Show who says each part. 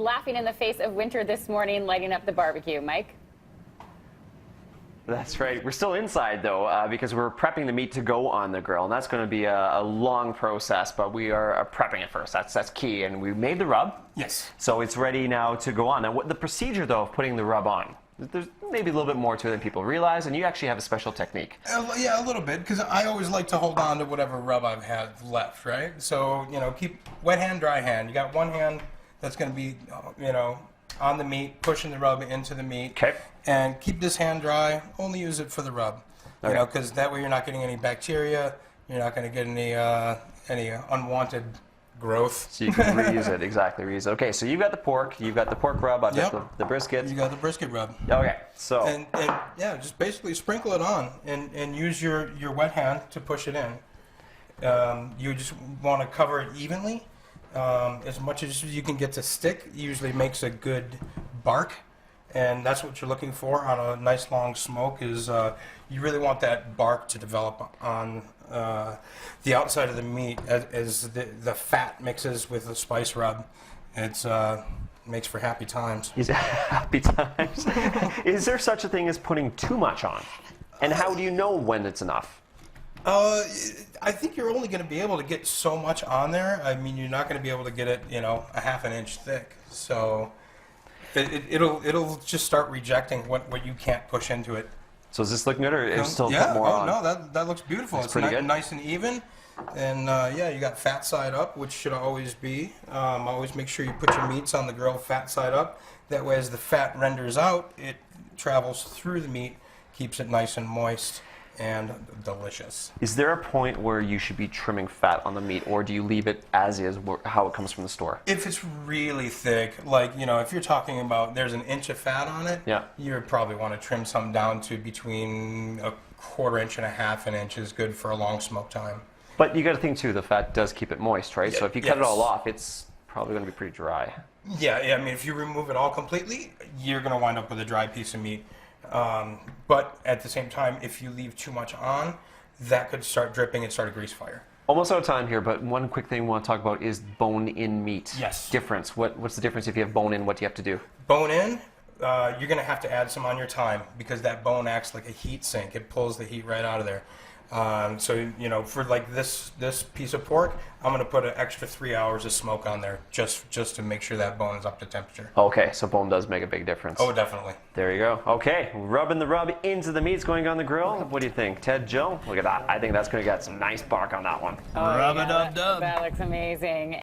Speaker 1: laughing in the face of winter this morning, lighting up the barbecue. Mike?
Speaker 2: That's right. We're still inside, though, because we're prepping the meat to go on the grill, and that's going to be a long process, but we are prepping it first. That's key, and we made the rub.
Speaker 3: Yes.
Speaker 2: So it's ready now to go on. Now, what the procedure, though, of putting the rub on? There's maybe a little bit more to it than people realize, and you actually have a special technique.
Speaker 3: Yeah, a little bit, because I always like to hold on to whatever rub I've had left, right? So, keep wet hand, dry hand. You got one hand that's going to be, on the meat, pushing the rub into the meat.
Speaker 2: Okay.
Speaker 3: And keep this hand dry. Only use it for the rub, because that way you're not getting any bacteria. You're not going to get any unwanted growth.
Speaker 2: So you can reuse it, exactly, reuse it. Okay, so you've got the pork rub, I've got the brisket.
Speaker 3: You got the brisket rub.
Speaker 2: Okay, so.
Speaker 3: And yeah, just basically sprinkle it on and use your wet hand to push it in. You just want to cover it evenly. As much as you can get to stick usually makes a good bark. And that's what you're looking for on a nice long smoke is you really want that bark to develop on the outside of the meat as the fat mixes with the spice rub. It's makes for happy times.
Speaker 2: Happy times. Is there such a thing as putting too much on? And how do you know when it's enough?
Speaker 3: I think you're only going to be able to get so much on there. I mean, you're not going to be able to get it, a half an inch thick. So it'll just start rejecting what you can't push into it.
Speaker 2: So is this looking good, or is still put more on?
Speaker 3: No, that looks beautiful.
Speaker 2: It's pretty good.
Speaker 3: Nice and even. And you got fat side up, which should always be. Always make sure you put your meats on the grill fat side up. That way, as the fat renders out, it travels through the meat, keeps it nice and moist and delicious.
Speaker 2: Is there a point where you should be trimming fat on the meat, or do you leave it as is, how it comes from the store?
Speaker 3: If it's really thick, like, if you're talking about there's an inch of fat on it, you would probably want to trim some down to between a quarter inch and a half an inch is good for a long smoke time.
Speaker 2: But you got to think, too, the fat does keep it moist, right? So if you cut it all off, it's probably going to be pretty dry.
Speaker 3: Yeah, I mean, if you remove it all completely, you're going to wind up with a dry piece of meat. But at the same time, if you leave too much on, that could start dripping and start a grease fire.
Speaker 2: Almost out of time here, but one quick thing we want to talk about is bone-in meat.
Speaker 3: Yes.
Speaker 2: Difference. What's the difference if you have bone-in? What do you have to do?
Speaker 3: Bone-in, you're going to have to add some on your time because that bone acts like a heat sink. It pulls the heat right out of there. So, for like this piece of pork, I'm going to put an extra 3 hours of smoke on there just to make sure that bone is up to temperature.
Speaker 2: Okay, so bone does make a big difference.
Speaker 3: Oh, definitely.
Speaker 2: There you go. Okay, rubbing the rub into the meats going on the grill. What do you think, Ted, Joe? Look at that. I think that's going to get some nice bark on that one.
Speaker 1: Oh, rub-a-dub-dub. That looks amazing.